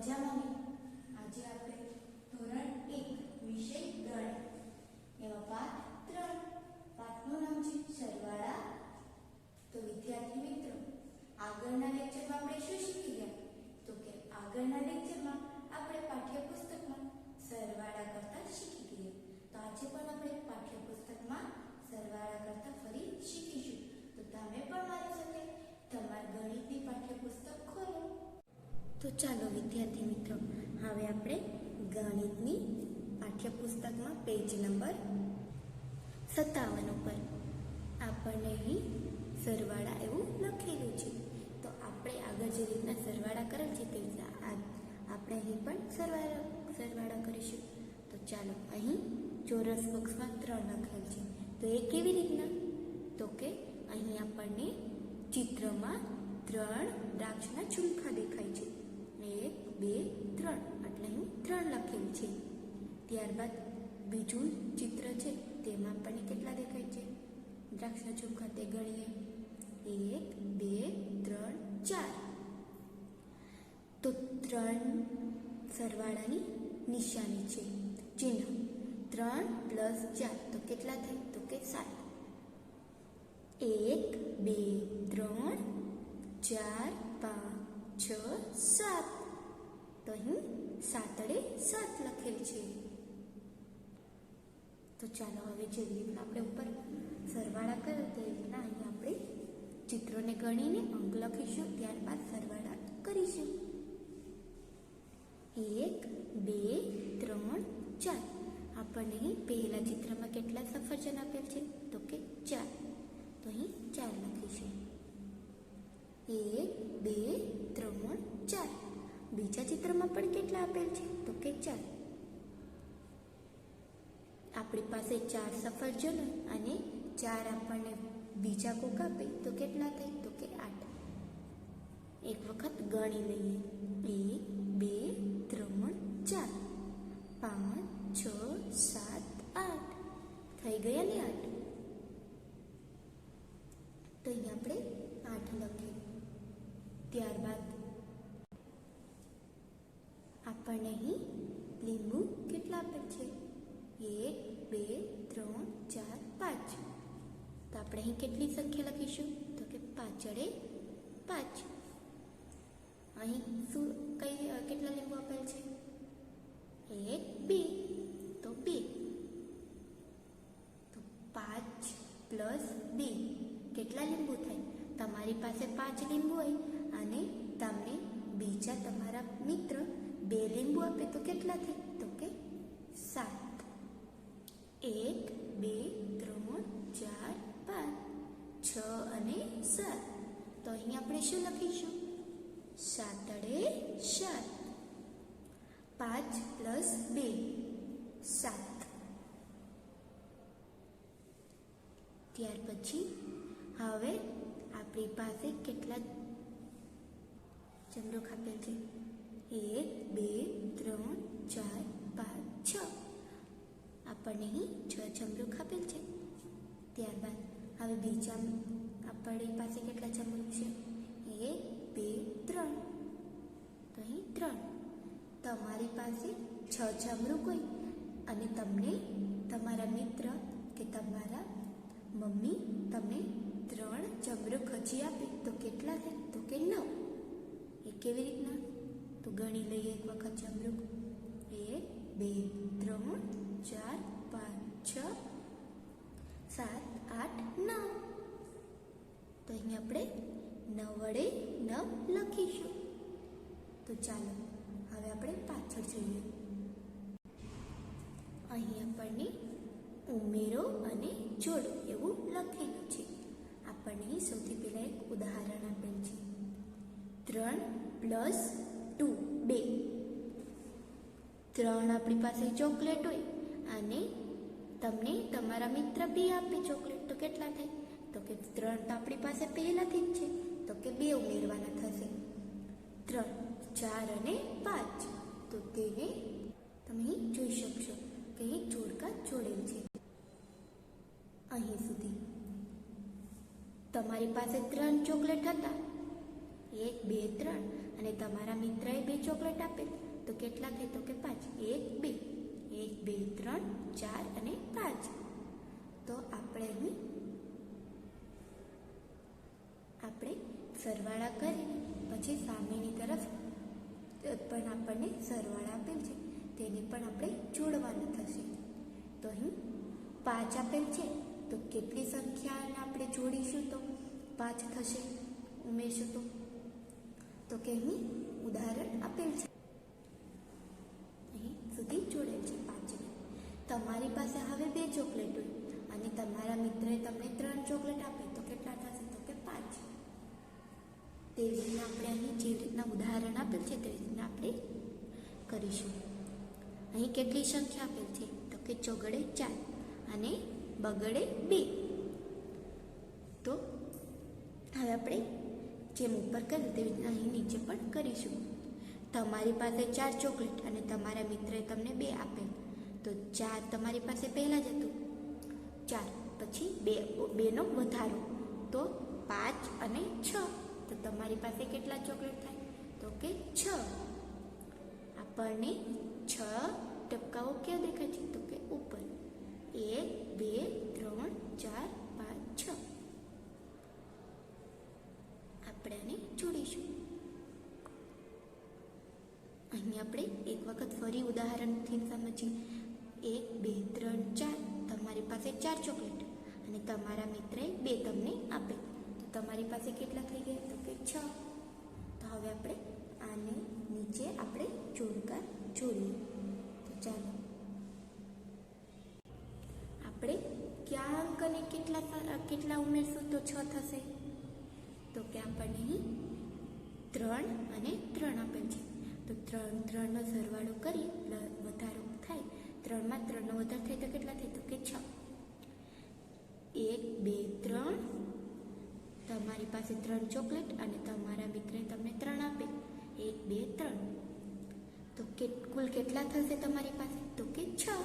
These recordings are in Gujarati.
મજામાં ને? આજે આપણે ધોરણ 1 વિષય ગણિત એમાં પાઠ 3 પાઠનું નામ છે સરવાળા. તો વિદ્યાર્થી મિત્રો, આગળના લેક્ચરમાં આપણે શું શીખી ગયા? તો કે આગળના લેક્ચરમાં આપણે પાઠ્યપુસ્તકમાં સરવાળા કરતા શીખી ગયા. તો આજે પણ આપણે પાઠ્યપુસ્તકમાં સરવાળા કરતા ફરી શીખીશું. તો તમે પણ મારી સાથે તમારા ગણિતની પાઠ્યપુસ્તક ખોલો. તો ચાલો વિદ્યાર્થી મિત્રો, હવે આપણે ગણિતની પાઠ્યપુસ્તકમાં પેજ નંબર 57 ઉપર આપણને અહીં સરવાળા એવું લખેલું છે. તો આપણે આગળ જે રીતના સરવાળા કરેલ છે તે રીતના આપણે અહીં પણ સરવાળા કરીશું. તો ચાલો, અહીં ચોરસ બોક્સમાં 3 લખેલ છે. તો એ કેવી રીતના? તો કે અહીં આપણને ચિત્રમાં 3 દ્રાક્ષના ઝુમખા દેખાય છે. 1 2 3 એટલે અહીં 3 લખેલ છે. ત્યારબાદ બીજું ચિત્ર છે, તેમાં આપણને કેટલા દેખાય છે દ્રાક્ષના ઝુમખા? તે ગણીએ. 1 2 3 4. તો 3 સરવાળાની નિશાની છે, ચિહ્ન. 3 + 4 તો કેટલા થાય? તો કે 7. 1 2 3 4 5 6 7. તો અહીં 7 7 લખેલ છે. તો ચાલો, હવે જે રીતના આપણે ઉપર સરવાળા કર્યો તે રીતના અહીં આપણે ચિત્રોને ગણીને અંક લખીશું, ત્યારબાદ સરવાળા કરીશું. 1 2 3 4. આપણને અહીં પહેલા ચિત્રમાં કેટલા સફરજન આપેલ છે? તો કે 4. તો અહીં 4 લખીશું. 1 2 3 4. બીજા ચિત્રમાં પણ કેટલા આપેલ છે? તો કે 4. આપણી પાસે 4 સફરજન અને 4 આપણને બીજા કોક આપે તો કેટલા થાય? તો કે 8. એક વખત ગણી લઈએ. 1 2 3 4 5 6 7 8. થઈ ગયા ને 8? તો અહીં આપણે 8 લખીએ. ત્યારબાદ આપણને અહીં લીંબુ કેટલા આપેલ છે? 1 2 3 4 5. તો આપણે અહીં કેટલી સંખ્યા લખીશું? તો કે 5 5. અહીં શું કેટલા લીંબુ આપેલ છે? 1 2. તો 2. તો 5 + 2 કેટલા લીંબુ થાય? તમારી પાસે 5 લીંબુ હોય અને તમને બીજા તમારા મિત્ર 2 લીંબુ આપે તો કેટલા થાય? તો કે 7. 1 2 3 4 5 6 અને 7. તો અહીં આપણે શું લખીશું? 7 7. 5 + 2 7. ત્યાર પછી હવે આપણી પાસે કેટલા ચંદ્રક આપેલ છે? 1 2 3 4 5 6. આપણને અહીં 6 ચમરૂખ આપેલ છે. ત્યારબાદ હવે બીજા આપણી પાસે કેટલા ચમરૂખ છે? 1 2 3. તો અહીં 3. તમારી પાસે 6 ચમરૂખ હોય અને તમને તમારા મિત્ર કે તમારા મમ્મી તમને 3 ચમરૂખ હજી આપે તો કેટલા થાય? તો કે 9. એ કેવી રીતના? તો ગણી લઈએ એક વખત ચમરૂખ. 1 2 3 4 5 6 7 8 9. તો અહીં આપણે 9 વડે 9 લખીશું. તો ચાલો, હવે આપણે પાછળ જોઈએ. અહીં આપણને ઉમેરો અને જોડો એવું લખેલું છે. આપણને સૌથી પહેલા એક ઉદાહરણ આપેલ છે. 3 + 2 2. 3 આપણી પાસે ચોકલેટ હોય અને તમને તમારા મિત્ર 2 આપે ચોકલેટ તો કેટલા થાય? તો કે 3 તો આપણી પાસે પહેલાથી જ છે, તો કે 2 ઉમેરવાના થશે. 3 4 અને 5. તો તેને તમે જોઈ શકશો કે અહીં જોડકા જોડેલ છે. અહીં સુધી તમારી પાસે 3 ચોકલેટ હતા. 1 2 3 અને તમારા મિત્રએ 2 ચોકલેટ આપેલ તો કેટલા થાય તો કે 5. 1 2 1 2 3 4 અને 5. તો આપણે અહીં સરવાળા કરી પછી સામેની તરફ પણ આપણને સરવાળા આપેલ છે તેને પણ આપણે જોડવાનું થશે. તો અહીં 5 આપેલ છે તો કેટલી સંખ્યાને આપણે જોડીશું તો 5 થશે, ઉમેરશું તો કે અહીં ઉદાહરણ આપેલ છે, અહીં સુધી જોડેલ છે 5. તમારી પાસે હવે 2 ચોકલેટ હોય અને તમારા મિત્રએ તમને 3 ચોકલેટ આપે તો કેટલા થશે તો કે 5. તેવી રીતના આપણે અહીં જે રીતના ઉદાહરણ આપેલ છે તેવી રીતના આપણે કરીશું. અહીં કેટલી સંખ્યા આપેલ છે તો કે ચોગડે 4 અને બગડે 2. તો હવે આપણે જેમ ઉપર કર્યું તેવી રીતના અહીં નીચે પણ કરીશું. તમારી પાસે 4 ચોકલેટ અને તમારા મિત્રએ તમને 2 આપેલ તો 4 તમારી પાસે પહેલાં જ હતું, 4 પછી 2 નો વધારો તો 5 અને 6. તો તમારી પાસે કેટલા ચોકલેટ થાય તો કે 6. આપણને 6 ટપકાઓ ક્યાં દેખાય છે તો કે ઉપર. 1 2 3 4 5 6. આપણે આને જોડીશું. અહીં આપણે એક વખત ફરી ઉદાહરણથી સમજીએ. 1 2 3 4 તમારી પાસે 4 ચોકલેટ અને તમારા મિત્રએ 2 તમને આપે તો તમારી પાસે કેટલા થઈ ગયા તો કે 6. તો હવે આપણે આને નીચે આપણે જોડકા જોડીએ. તો ચાલો આપણે કયા અંકને કેટલા ઉમેરશું તો 6 થશે તો કે આપણને અહીં 3 અને 3 આપેલ છે તો 3 નો સરવાળો કરી વધારો થાય, 3 માં 3 નો વધારો થાય તો કેટલા થાય તો કે 6. 1 2 3 તમારી પાસે 3 ચોકલેટ અને તમારા મિત્રએ તમને 3 આપે 1 2 3 તો કુલ કેટલા થશે તમારી પાસે તો કે 6.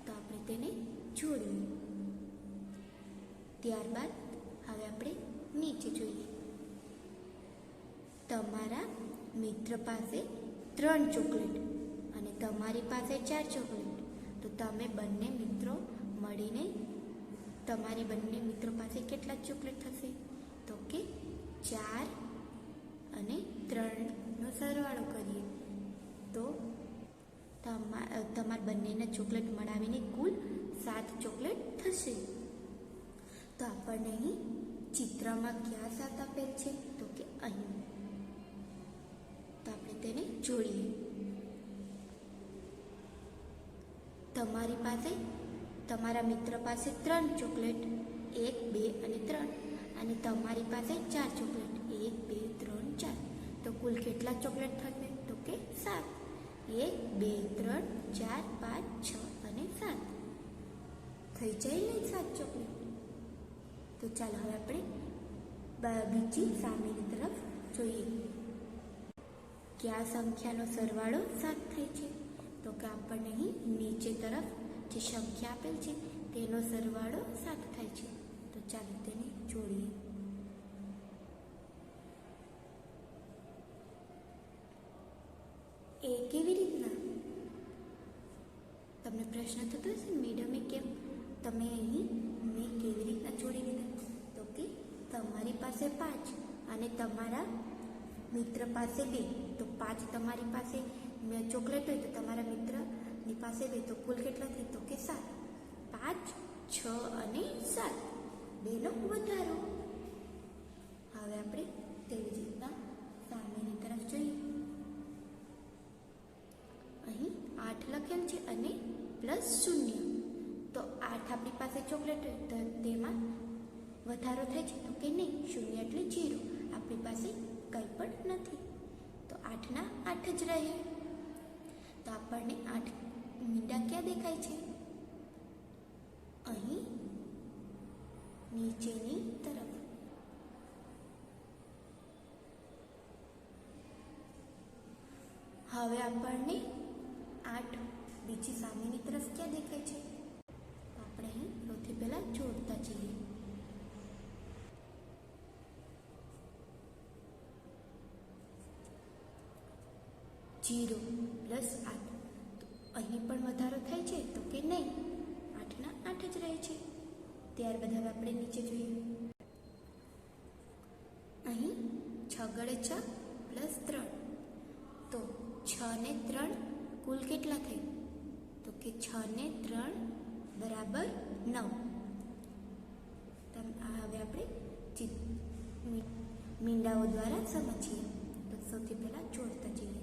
તો આપણે તેને જોડીએ. ત્યારબાદ હવે આપણે નીચે જોઈએ. તમારા મિત્ર પાસે 3 ચોકલેટ અને તમારી પાસે 4 ચોકલેટ તો તમે બંને મિત્રો મળીને તમારી બંને મિત્રો પાસે કેટલા ચોકલેટ થશે તો કે 4 અને 3 નો સરવાળો કરીએ તો તમારા બંનેના ચોકલેટ મળાવીને કુલ 7 ચોકલેટ થશે. તો આપણને અહીં ચિત્રમાં ક્યાં 7 આપેલ છે તો કે અહીં. તો આપણે તેને જોડીએ. તમારી પાસે તમારા મિત્ર પાસે 3 ચોકલેટ 1 2 અને 3 અને તમારી પાસે 4 ચોકલેટ 1 2 3 4 તો કુલ કેટલા ચોકલેટ થશે તો કે 7. 1 2 3 4 5 6 અને 7 થઈ જાય ને 7 ચોકલેટ. તો ચાલો હવે આપણે બીજી સામેની તરફ જોઈએ. કયા સંખ્યાનો સરવાળો 7 થાય છે તો કે આપણને અહીં નીચે તરફ જે સંખ્યા આપેલ છે તેનો સરવાળો 7 થાય છે. તો ચાલો તેને જોડીએ. એ કેવી રીતના તમને પ્રશ્ન થતો હશે મેડમે કેમ તમે અહીં મેં કેવી રીતના જોડી દીધા તો કે તમારી પાસે 5 અને તમારા મિત્ર પાસે 2 તો 5 તમારી પાસે ચોકલેટ હોય તો તમારા મિત્રની પાસે 2 તો કુલ કેટલા થાય તો કે 7. 5 6 અને 7 2 નો વધારો. હવે આપણે તેવી જ રીતના સામેની તરફ જોઈએ. અહીં 8 લખેલ છે અને +0 તો 8 આપણી પાસે ચોકલેટ હોય તો તેમાં વધારો થાય છે તો કે નહીં, 0 એટલે 0. આપણી પાસે કંઈ પણ નથી તો 8 ના 8 જ રહે. તો આપણને 8 મીંડા ક્યાં દેખાય છે અહીં નીચેની તરફ. હવે આપણને 8 બીજી સામેની તરફ ક્યાં દેખાય છે તો આપણે અહીં સૌથી પહેલા જોડતા જઈએ. 0 પ્લસ 8. તો અહીં પણ વધારો થાય છે તો કે નહીં, 8ના 8 જ રહે છે. ત્યારબાદ હવે આપણે નીચે જોઈએ. અહીં 6 ગળે 6 પ્લસ 3. તો 6 ને 3 કુલ કેટલા થાય? તો કે 6 ને 3 બરાબર 9. હવે આપણે મીંડાઓ દ્વારા સમજીએ. તો સૌથી પહેલા જોડતા જઈએ.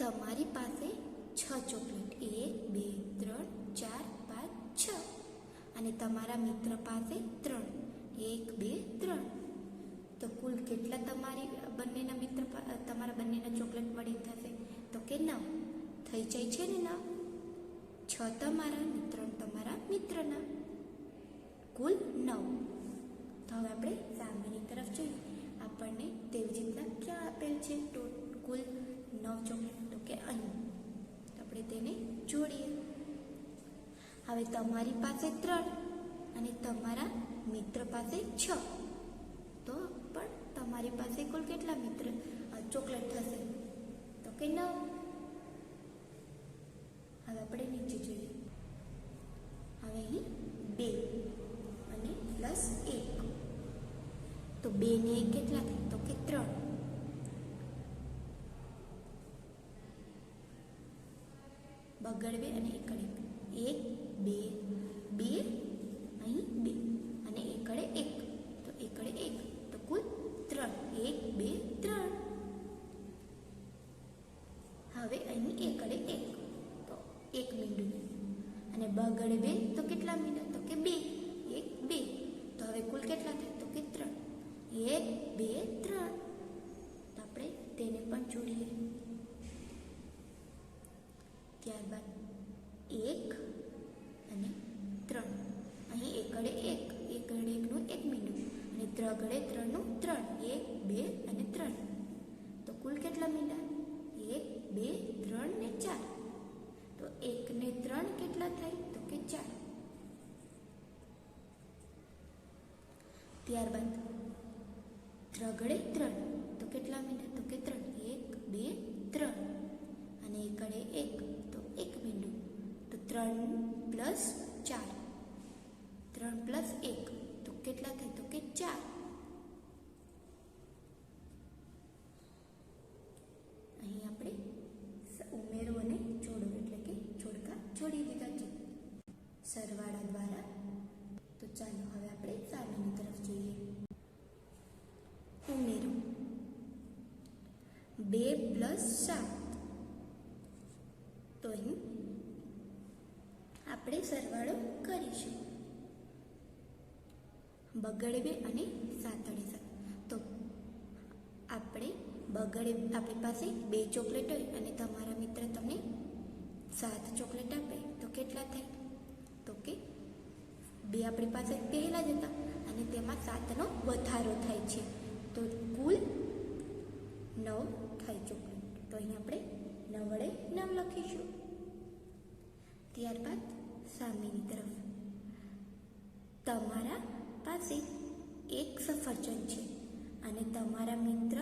તમારી પાસે 6 ચોકલેટ, 1 2 3 4 5 6, અને તમારા મિત્ર પાસે 3, 1 2 3. તો કુલ કેટલા તમારા બંનેના ચોકલેટ મળી થશે? તો કે 9 થઈ જાય છે ને. 9 6 તમારા ને 3 તમારા મિત્રના, કુલ 9. તો હવે આપણે સામેની તરફ જોઈએ. આપણને તેવી રીતના ક્યાં આપેલ છે કુલ 9 ચોકલેટ? તો કે અહીં. તો આપણે તેને જોડીએ. હવે તમારી પાસે 3 અને તમારા મિત્ર પાસે 6, તો પણ તમારી પાસે કુલ કેટલા ચોકલેટ થશે? તો કે 9. હવે આપણે નીચે જોઈએ. હવે અહીં 2 અને પ્લસ 1. તો 2 ને 1 કેટલા થાય? તો કે 3. બગડ 2 અને એકડે 1 2 2, અહીં 2 અને એકડે 1, તો એકડે 1, તો કુલ 3, 1 2 3. હવે અહીં એકડે 1, તો 1 મીંડું, અને બગડે 2 તો કેટલા મીંડા? તો કે 2, 1 2. તો હવે કુલ કેટલા થાય? તો કે 3, 1 2 3. તો આપણે તેને પણ જોડીએ. ત્યારબાદ 1 અને 3, અહીં એકડે 1, એકડે 1નું 1 મીંડું, અને ત્રગડે 3નું 3, 1 2 અને 3. તો કુલ કેટલા મીંડા? 1 2 3 ને 4. તો 1 ને 3 કેટલા થાય? તો કે 4. ત્યારબાદ ત્રગડે 3, તો કેટલા મીંડા? તો કે 3, 1 2 3, અને એકડે 1, તો 1 મીંડું. તો 3 પ્લસ 4, 3 પ્લસ 1, તો કેટલા થાય? તો કે 4. અહીં આપણે ઉમેરો અને જોડો એટલે કે જોડકા જોડી દીધા છે સરવાળા દ્વારા. તો ચાલો હવે આપણે સામેની તરફ જોઈએ. ઉમેરો 2 પ્લસ 7. તો અહીં આપણે સરવાળો કરીશું. બગડે 2 અને સાતડે 7. તો આપણી પાસે 2 ચોકલેટ હોય અને તમારા મિત્ર તમને 7 ચોકલેટ આપે તો કેટલા થાય? તો કે 2 આપણી પાસે પહેલા જ હતા અને તેમાં 7નો વધારો થાય છે, તો કુલ 9 થાય ચોકલેટ. તો અહીં આપણે 9 વડે 9 લખીશું. ત્યારબાદ સામેની તરફ તમારા પાસે 1 સફરજન છે અને તમારા મિત્ર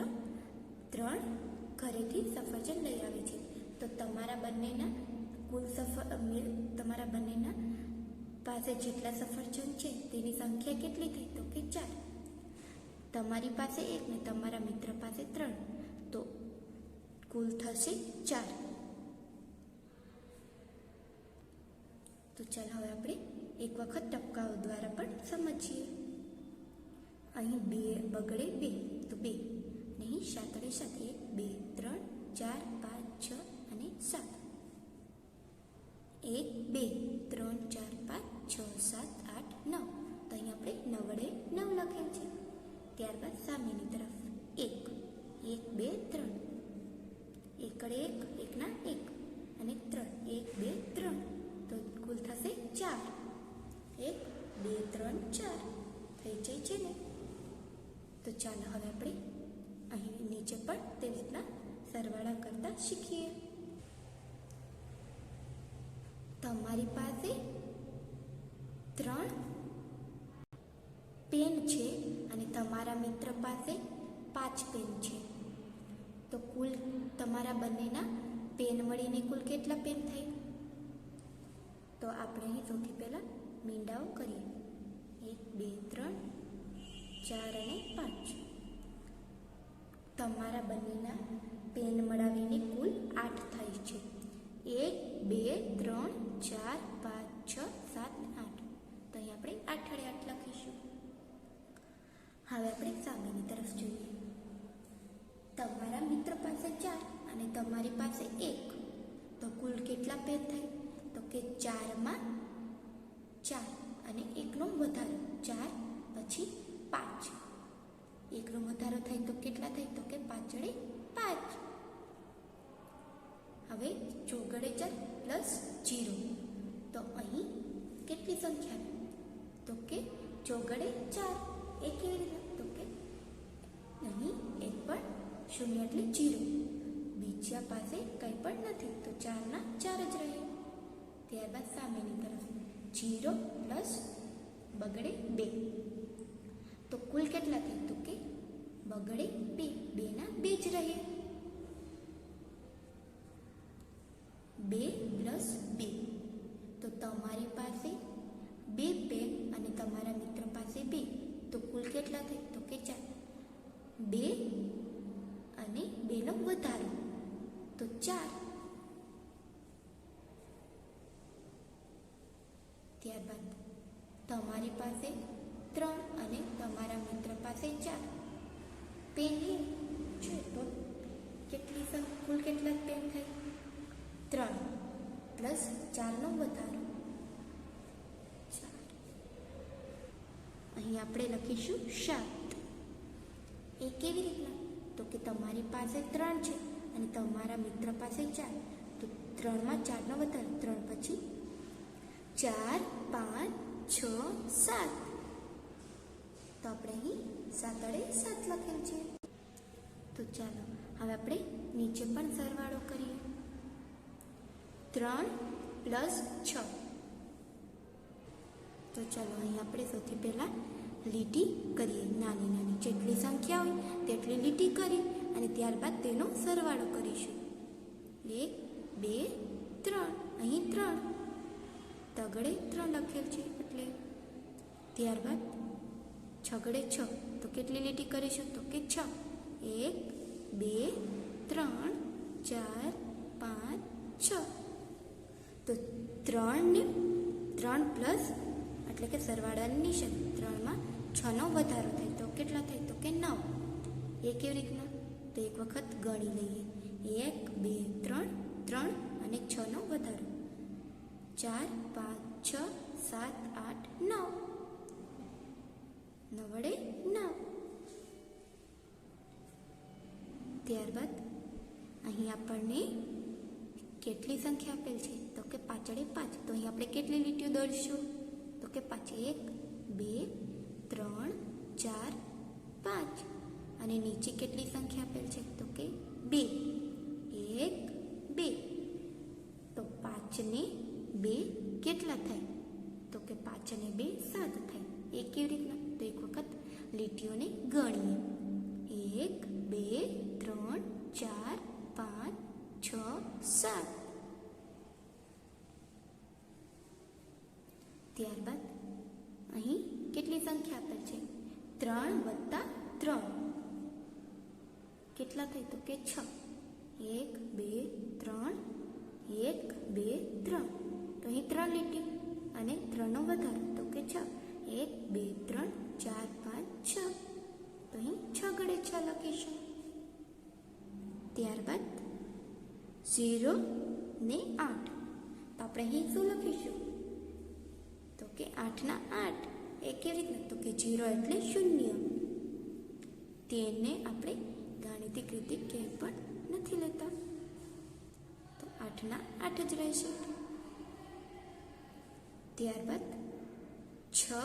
3 ઘરેથી સફરજન લઈ આવે છે. તો તમારા બંનેના પાસે જેટલા સફરજન છે તેની સંખ્યા કેટલી થઈ? તો કે 4. તમારી પાસે 1 ને તમારા મિત્ર પાસે 3, તો કુલ થશે 4. તો ચાલો હવે આપણે એક વખત ટપકાઓ દ્વારા પણ સમજીએ. અહીં 2 બગડે 2, તો 2, નહીં 7 7, 1 2 3 4 5 6 અને 7. 1 2 3 4 5 6 7 8 9. તો અહીં આપણે 9 વડે 9 લખેલ છે. ત્યારબાદ સામેની તરફ 1 1 2 3, એકડે 1, એકના 1 અને 3, 1 2 3. તો કુલ થશે 4. 1 2 3 4 થઈ જાય છે ને. તો ચાલો હવે આપણે અહીં નીચે પણ તેવી રીતના સરવાળા કરતા શીખીએ. તમારી પાસે 3 पेन छे अने तमारा मित्र पासे 5 पेन छे तो कुल तमारा बंनेना पेन मळीने कुल केटला पेन थाय? तो आपणे અહીં સૌથી પહેલા મીંડાઓ કરીએ 1 2 3 4 અને 5 તમારા બંનેના પેન મળાવીને કુલ 8 થાય છે 1 2 3 4 5 6 7 8 તો અહીં આપણે 8 વડે 8 લખીશું. હવે આપણે સામેની તરફ જોઈએ. તમારા મિત્ર પાસે 4 અને તમારી પાસે 1 તો કુલ કેટલા પેન થાય? તો કે 4 માં 4 અને 1 નો વધારો 4 પછી 5 1 નો વધારો થાય તો કેટલા થાય? તો કે 5 વડે 5. હવે ચોગડે 4 પ્લસ 0 તો અહીં કેટલી સંખ્યા? તો કે ચોગડે 4. એ કેવી રીતે? તો કે અહીં એક પણ શૂન્ય એટલે 0. બીજા પાસે કંઈ પણ નથી તો 4 ના 4 જ રહે. ત્યારબાદ સામેની તરફ 0 પ્લસ બગડે 2 તો કુલ કેટલા થાય? તો કે બગડે 2 2 ના 2 જ રહે. 2 પ્લસ 2 તો તમારી પાસે 2 પેન અને તમારા મિત્ર પાસે 2 તો કુલ કેટલા થાય? તો કે 4 2 અને 2 નો વધારો તો 4. ત્યારબાદ તમારી પાસે 3 અને તમારા મિત્ર પાસે 4 પેન છે તો કેટલી કુલ કેટલા પેન થાય? 3 પ્લસ 4 નો વધારો 4. અહીં આપણે લખીશું 7. એ કેવી રીતના? તો કે તમારી પાસે 3 છે અને તમારા મિત્ર પાસે 4 તો 3 માં 4 નો વધારો 3 પછી 4 5 6 7 તો આપણે અહીં 7 વડે 7 લખેલ છે. તો ચાલો હવે આપણે નીચે પણ સરવાળો કરીએ. 3 પ્લસ 6 તો ચાલો અહીં આપણે સૌથી પહેલાં લીટી કરીએ. નાની નાની જેટલી સંખ્યા હોય તેટલી લીટી કરી અને ત્યારબાદ તેનો સરવાળો કરીશું. 1 2 3 અહીં 3 તગડે 3 લખેલ છે એટલે. ત્યારબાદ છગડે 6 તો કેટલી લીટી કરીશું? તો કે 6 1 2 3 4 5 6 તો 3 ને 3 પ્લસ એટલે કે સરવાળાની નિશાન 3 માં 6 નો વધારો થાય તો કેટલા થાય? તો કે 9. એ કેવી રીતના? તો એક વખત ગણી લઈએ. 1 2 3 3 અને 6 નો વધારો 4 5 6 7 8 9 9 વડે 9. ત્યારબાદ અહીં આપણને કેટલી સંખ્યા આપેલ છે? તો કે 5 વડે 5 તો અહીં આપણે કેટલી લીટીઓ દોરીશું? તો કે 5 1 2 3 4 5 અને નીચે કેટલી સંખ્યા આપેલ છે? તો કે 2 1 2 તો 5 ને 2 કેટલા થાય? તો કે 5 અને 2 7 થાય. એ કેવી રીતના? તો એક વખત લીટીઓને ગણીએ. 1 2 3 4 5 6 7 ત્યારબાદ અહીં કેટલી સંખ્યા આપેલ છે? 3 વત્તા 3 કેટલા થાય? તો કે 6 1 2 3 1 2 3 તો અહીં 3 લીટી અને 3 નો વધારો તો કે 6 1 2 3 4 5 6 તો અહીં 6 ગડે 6 લખીશું. ત્યારબાદ 0 ને 8 તો આપણે અહીં શું લખીશું? તો કે 8 ના 8. એ કેવી રીતના? તો કે 0 એટલે 0. તેને આપણે ગાણિતિક રીતે ક્યાંય પણ નથી લેતા તો 8 ના 8 જ રહેશે. ત્યારબાદ 6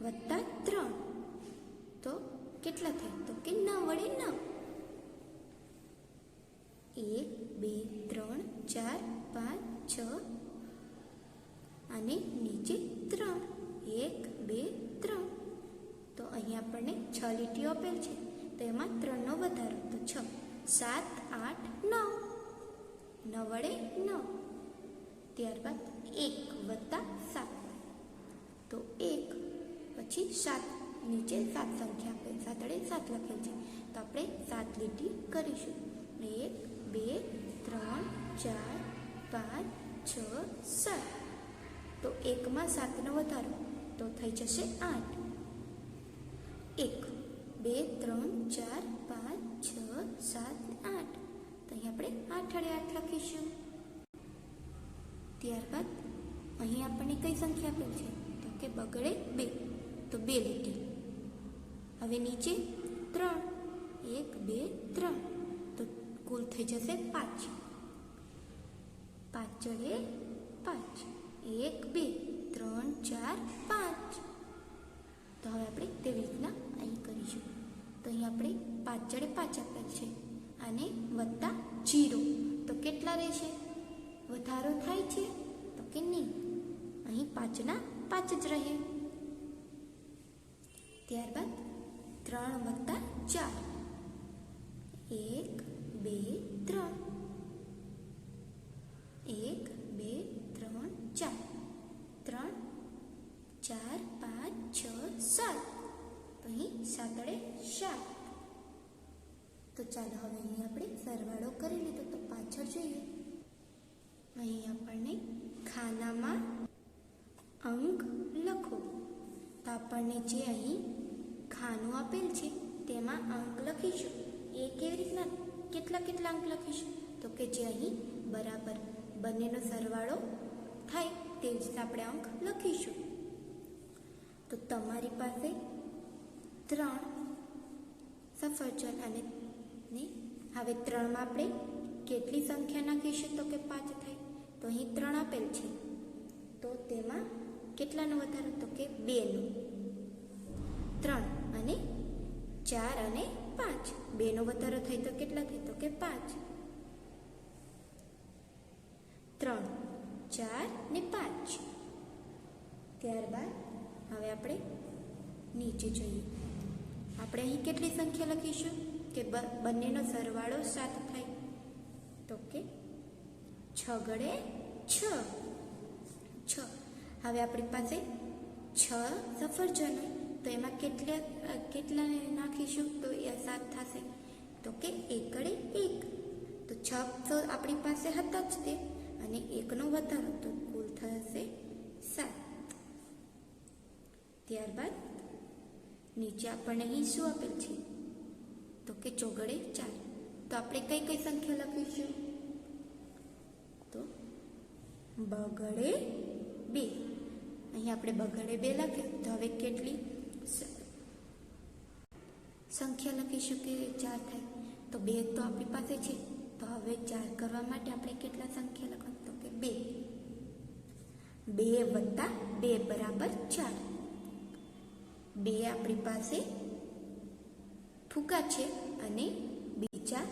વત્તા 3 તો કેટલા થાય? તો કે 9 વડે 9. 1 2 3 4 5 6 અને નીચે 3 1 2 3 લીટીઓ આપેલ છે તો એમાં 3નો વધારો, તો 6, 7, 8, 9, 9 વડે 9. ત્યારબાદ 1 + 7, તો 1 પછી 7, નીચે 7 સંખ્યા આપેલ, 7 વડે 7 લખેલ છે તો આપણે 7 લીટી કરીશું. 1, 2, 3, 4, 5, 6, 7. તો 1માં 7નો વધારો તો થઈ જશે 8. 1, 2, 3, 4, 5, 6, 7, 8. તો અહીં આપણે 8 વડે 8 લખીશું. ત્યારબાદ અહીં આપણને કઈ સંખ્યા આપેલ છે તો કે બગડે 2, તો 2 લીટી. હવે નીચે 3, 1, 2, 3, તો કુલ થઈ જશે 5. 5 વડે 5, 1, 2, 3, 4, 5. તો હવે આપણે તેવી રીતના અહીં કરીશું. તો અહીં આપણે 5 વડે 5 આપેલ છે અને વત્તા 0, તો કેટલા રહેશે? વધારો થાય છે તો કે નહીં, અહીં 5ના 5 જ રહે. ત્યારબાદ 3 + 4, 1, 2, 3, 1, 2, 3, 4, 3, 4, 5, 6, 7. તો અહીં 7 વડે 7. તો ચાલો હવે અહીં આપણે સરવાળો કરી લીધો, તો પાછળ જોઈએ. અહીં આપણને ખાનામાં અંક લખો, તો આપણને જે અહીં ખાનું આપેલ છે તેમાં અંક લખીશું. એ કેવી રીતના, કેટલા અંક લખીશું તો કે જે અહીં બરાબર બંનેનો સરવાળો થાય તેવી રીતના આપણે અંક લખીશું. તો તમારી પાસે 3 સફરજન અને હવે 3માં આપણે કેટલી સંખ્યા નાખીશું તો કે 5 થાય. તો અહીં 3 આપેલ છે તો તેમાં કેટલાનો વધારો તો કે 2નો. 3 અને 4 અને 5, 2નો વધારો થાય તો કેટલા થાય તો કે 5. 3, 4 ને 5. ત્યારબાદ હવે આપણે નીચે જોઈએ. આપણે અહીં કેટલી સંખ્યા લખીશું કે બંનેનો સરવાળો 7 થાય તો કે 6 ગડે 6. હવે આપણી પાસે 6 સફરજન તો એમાં કેટલા નાખીશું તો એ 7 થશે તો કે 1 ગડે 1. તો 6 તો આપણી પાસે હતા જ તે, અને 1નો વધારો તો કુલ થશે 7. ત્યારબાદ નીચે આપણને અહીં શું આપેલ છે તો કે 4 ગડે 4. તો આપણે કઈ સંખ્યા લખીશું તો બગડે 2. અહીં આપણે બગડે 2 લખ્યું, તો હવે કેટલી સંખ્યા લખીશું કે 4 થાય તો 2 તો આપણી પાસે છે. તો હવે 4 કરવા માટે આપણે કેટલા સંખ્યા લખવાનું તો કે 2. 2 + 2 = 4. 2 આપણી પાસે ફૂગા છે અને બીજા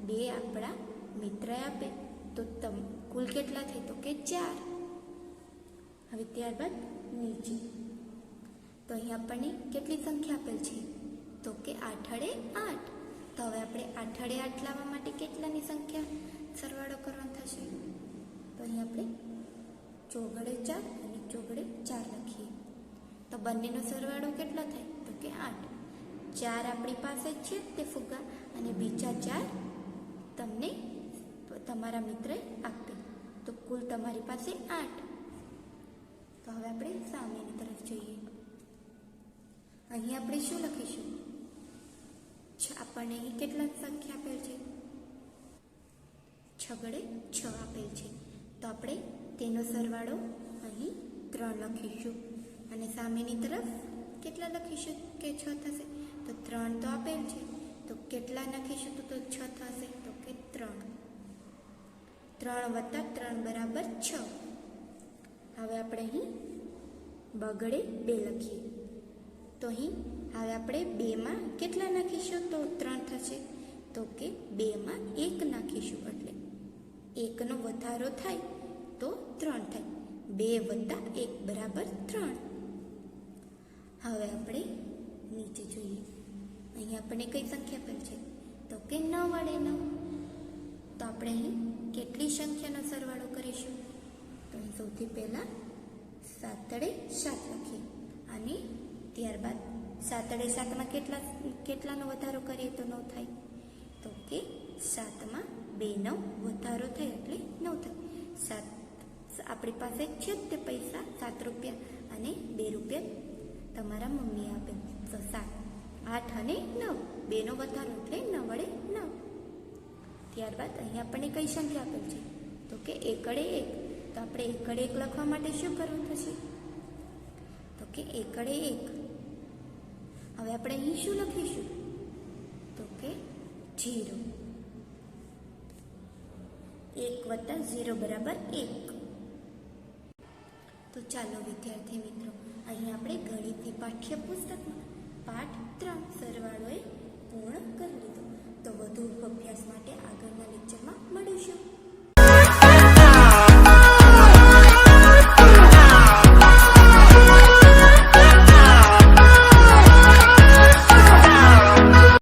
2 આપણા મિત્રએ આપે તો કુલ કેટલા થાય તો કે 4. હવે ત્યારબાદ નીચે તો અહીં આપણને કેટલી સંખ્યા આપેલ છે તો કે 8 વડે 8. તો હવે આપણે 8 વડે 8 લાવવા માટે કેટલાની સંખ્યા સરવાળો કરવાનો થશે તો અહીં આપણે 4 ગડે 4 અને 4 ગડે 4 લખીએ. તો બંનેનો સરવાળો કેટલો થાય તો કે 8. 4 આપણી પાસે છે તે ફુગ્ગા અને બીજા 4 તમને તમારા મિત્રએ આપે તો કુલ તમારી પાસે 8. તો હવે આપણે સામેની તરફ જોઈએ. અહીં આપણે શું લખીશું? આપણને અહીં કેટલા સંખ્યા આપેલ છે 6 ગડે 6 આપેલ છે તો આપણે તેનો સરવાળો અહીં 3 લખીશું અને સામેની તરફ કેટલા લખીશું કે 6 થશે તો 3 તો આપેલ છે તો કેટલા લખીશું તો 6 થશે તો કે 3. 3 + 3 = 6. હવે આપણે અહીં બગડે 2 લખીએ તો અહીં હવે આપણે 2માં કેટલા નાખીશું તો 3 થશે તો કે 2માં 1 નાખીશું એટલે 1નો વધારો થાય તો 3 થાય. 2 + 1 = 3. હવે આપણે નીચે જોઈએ. અહીં આપણને કઈ સંખ્યા આપેલ છે તો કે 9 વડે 9. તો આપણે અહીં કેટલી સંખ્યાનો સરવાળો કરીશું તો અહીં સૌથી પહેલા 7 વડે 7 લખીએ અને ત્યારબાદ 7 વડે 7માં કેટલાનો વધારો કરીએ તો 9 થાય તો કે 7માં 2 9 વધારો થાય એટલે 9 થાય. આપણી પાસે છે તે પૈસા 7 રૂપિયા અને 2 રૂપિયા તમારા મમ્મીએ આપેલ તો 7 8 અને 9 2નો વધારો એટલે 9 વડે 9. ત્યારબાદ અહીં આપણને કઈ સંખ્યા આપેલ છે તો કે 1 વડે 1. તો આપણે 1 વડે 1 લખવા માટે શું કરવું થશે તો કે 1 વડે 1. હવે આપણે અહીં શું લખીશું તો કે 0. 1 + 0 બરાબર 1. તો ચાલો વિદ્યાર્થી મિત્રો, અહીં આપણે ગણિતની પાઠ્યપુસ્તકમાં પાઠ 3 સરવાળોએ પૂર્ણ કરી લીધો. તો વધુ અભ્યાસ માટે આગળના લેક્ચરમાં મળીશું.